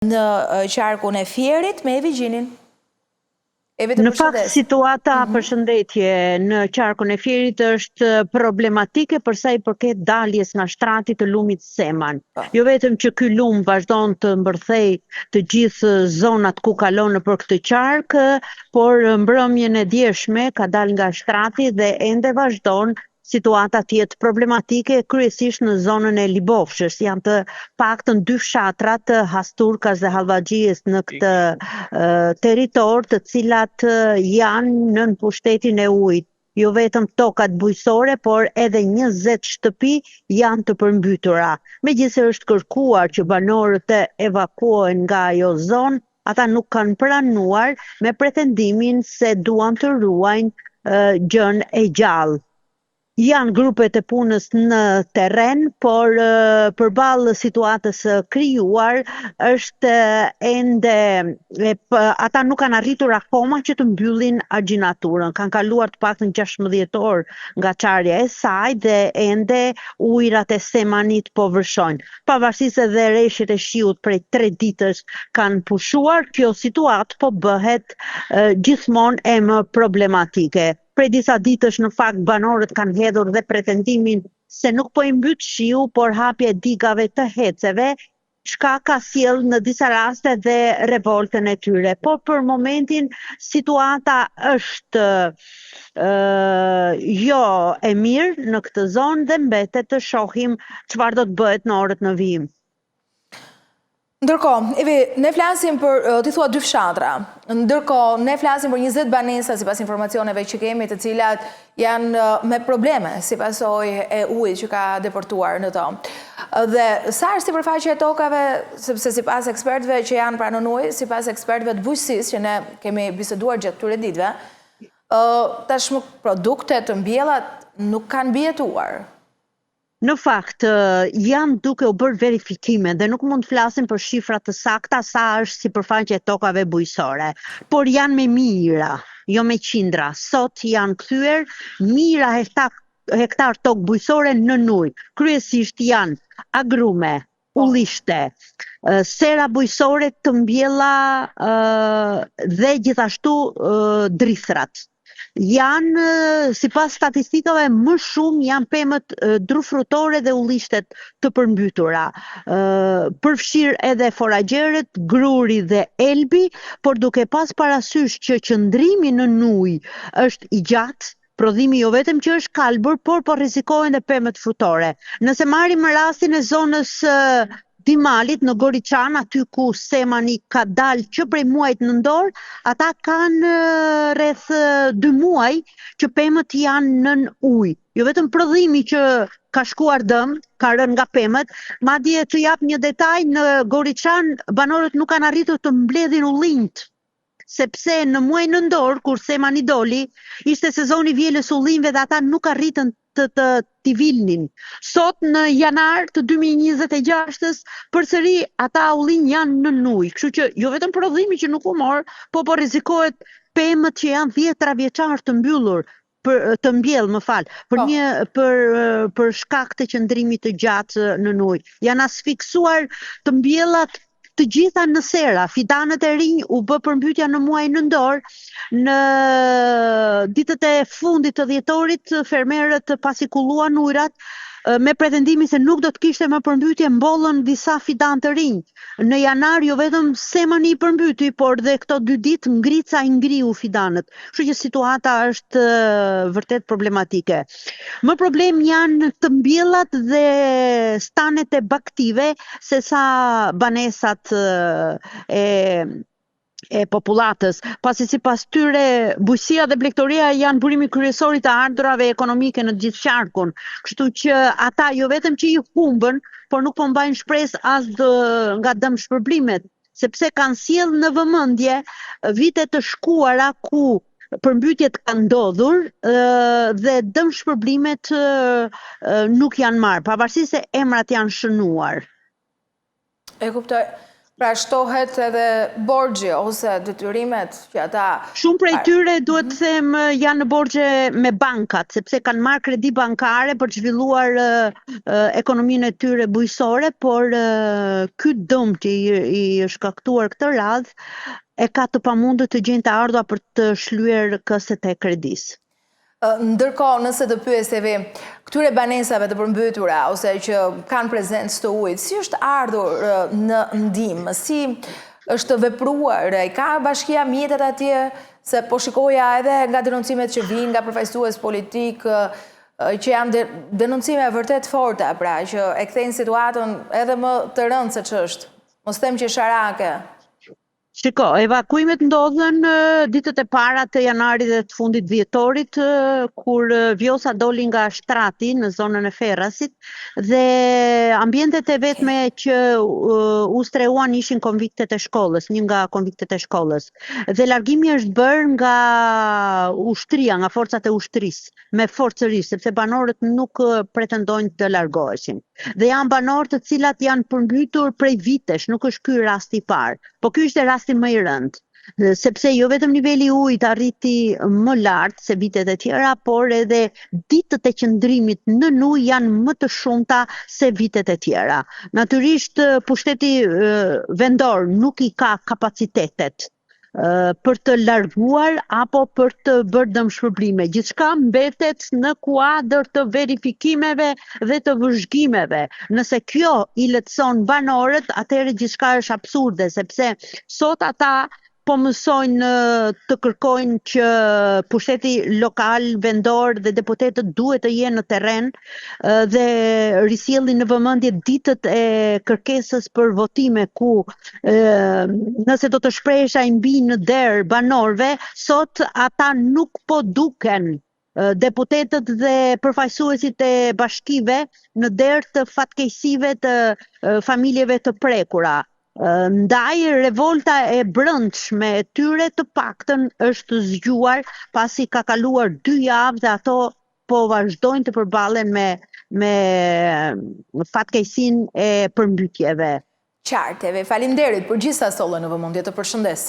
në qarkun e Fierit me Evigjinin. Në fakt, situata përshëndetje në qarkun e Fierit është problematike përsa i përket daljes nga shtrati të lumit Seman. Jo vetëm që ky lum vazhdon të mbërthej të gjithë zonat ku kalon nëpër këtë qark, por mbrëmjen e djeshme ka dalë nga shtrati dhe ende vazhdon situata tjetë problematike kryesisht në zonën e Libofshës. Janë të paktën 2 fshatrat, Hasturkas dhe Hallvaxhijes në këtë territor, të cilat janë nën pushtetin e ujit. Jo vetëm tokat bujqësore, por edhe 20 shtëpi janë të përmbytura. Megjithëse është kërkuar që banorët të evakuohen nga ajo zonë, ata nuk kanë pranuar me pretendimin se duan të ruajnë gjën e gjallë. Janë grupet e punës në terren, por përballë situatës krijuar është ende ata nuk kanë arritur akoma që të mbyllin argjinaturën. Kanë kaluar të paktën 16 orë nga çarja e saj dhe ende ujërat e Semanit po vërshojnë. Pavarësisht edhe rreshtet e shiut prej 3 ditësh kanë pushuar, kjo situatë po bëhet gjithmonë e më problematike. Prej disa ditësh në fakt banorët kanë hedhur dhe pretendimin se nuk po i mbyt shiu, por hapja e digave të heceve, çka ka sjell në disa raste dhe revoltën e tyre. Por për momentin situata është jo e mirë në këtë zonë dhe mbetet të shohim çfarë do të bëhet në orët në vijim. Ndërkohë, Evi, ne flasim për, ti thua 2 fshatra, ndërkohë ne flasim për 20 banesa sipas informacioneve që kemi, të cilat janë me probleme si pasoj e ujit që ka deportuar në to. Dhe sa është sipërfaqja e tokave, sepse sipas ekspertëve që janë pranë ujit, sipas ekspertëve të bujqësisë që ne kemi biseduar gjatë këtyre ditëve, tashmë produktet të mbjellat nuk kanë mbijetuar. Në fakt, janë duke u bërë verifikime dhe nuk mund të flasim për shifra të sakta sa është sipërfaqja e tokave bujqësore, por janë me mijëra, jo me qindra. Sot janë kthyer mijëra hektar tokë bujqësore në ujë. Kryesisht janë agrume, ullishte, sera bujqësore të mbjella dhe gjithashtu drithrat. Janë, sipas statistikave, më shumë janë pemët drufrutore dhe ullishtet të përmbytura. Përfshirë edhe foragjerët, gruri dhe elbi, por duke pas parasysh që qëndrimi në ujë është i gjatë, prodhimi jo vetëm që është kalbur, por po rrezikohen dhe pemët frutore. Nëse marrim rastin e zonës Dimalit në Goriçan, aty ku Semani ka dalë që prej muajit nëntor, ata kanë rreth 2 muaj që pemët janë nën ujë. Jo vetëm prodhimi që ka shkuar dëm, ka rënë nga pemët, madje të jap një detaj, në Goriçan banorët nuk kanë arritur të mbledhin ullinjt, sepse në muaj nëntor, kur Semani doli, ishte sezoni vjelës ullinjve dhe ata nuk arritën t'i vilnin. Sot në janar të 2026-ës, përsëri ata ullinj janë në ujë. Kështu që jo vetëm prodhimi që nuk u mor, po rrezikohet pemët që janë 10 vjeçar të mbyllur, të mbjell, për shkak të qëndrimit të gjatë në ujë. Janë asfiksuar të mbjellat të gjitha në sera. Fidanët e rinj u bë përmbytja në muaj nëntor. Në ditët e fundit të dhjetorit, fermerët pasi kulluan ujrat, me pretendimin se nuk do të kishte më përmbytje, mbollën disa fidan të rinj. Në janar jo vetëm Semani i përmbyti, por dhe këto 2 ditë ngrica i ngriu fidanët. Kështu që situata është vërtet problematike. Më problem janë të mbjellat dhe stanet e baktive, se sa banesat e popullatës, pasi sipas tyre bujqësia dhe blegtoria janë burimi kryesor i të ardhurave ekonomike në gjithë qarkun. Kështu që ata jo vetëm që i humbën, por nuk po mbajnë shpresë as nga dëmshpërblimet, sepse kanë sjell në vëmendje vitet të shkuara ku përmbytjet kanë ndodhur dhe dëmshpërblimet nuk janë marrë, pavarësisht se emrat janë shënuar. E kuptoj. Pra shtohet edhe borxhi ose detyrimet që ata... Shumë prej tyre duhet të them janë në borxhe me bankat, sepse kanë marrë kredi bankare për të zhvilluar ekonominë e tyre bujqësore, por ky dëm që i shkaktuar këtë radhë e ka të pamundur të gjejnë të ardha për të shlyer këset e kredisë. Ndërkohë, nëse të pyesemi këtyre banesave të përmbytura ose që kanë prezencë të ujit, si është ardhur në ndihmë, si është vepruar, ka bashkia mjetet atje, se po shikoja edhe nga denoncimet që vinë nga përfaqësues politik, që janë denoncime vërtet forta, pra që e kthejnë situatën edhe më të rëndë se ç'është. Mos them që sharake. Shiko, evakuimet ndodhen ditët e para të janarit dhe të fundit vjetorit, kur vjosa doli nga shtrati në zonën e Ferrasit, dhe ambientet e vetme që u streuan ishin konviktet e shkollës, një nga konviktet e shkollës. Dhe largimi është bërë nga ushtria, nga forcat e ushtrisë, me forcërisht, sepse banorët nuk pretendojnë të largoheshin. Dhe janë banorë të cilat janë përmbytur prej vitesh, nuk është ky rasti i parë, po ky është rasti më i rëndë, sepse jo vetëm niveli i ujit arriti më lart se vitet e tjera, por edhe ditët e qëndrimit në ujë janë më të shumta se vitet e tjera. Natyrisht pushteti vendor nuk i ka kapacitetet për të larguar apo për të bërë dëmshpërblime. Gjithçka mbetet në kuadër të verifikimeve dhe të vëzhgimeve. Nëse kjo i lehtëson banorët, atëherë gjithçka është absurde, sepse sot ata po mësojnë të kërkojnë që pushteti lokal, vendor dhe deputetët duhet të jenë në terren dhe risjellin në vëmendje ditët e kërkesës për votime ku nëse do të shprehesha i mbi në derë banorëve, sot ata nuk po duken deputetët dhe përfaqësuesit e bashkive në derë të fatkeqësive të familjeve të prekura. Ndaj revolta e brendshme e tyre të paktën është zgjuar pasi ka kaluar 2 javë dhe ato po vazhdojnë të përballen me fatkeqësinë e përmbytjeve. Qartë, faleminderit për gjithsa sollën në vëmendje, të përshëndes.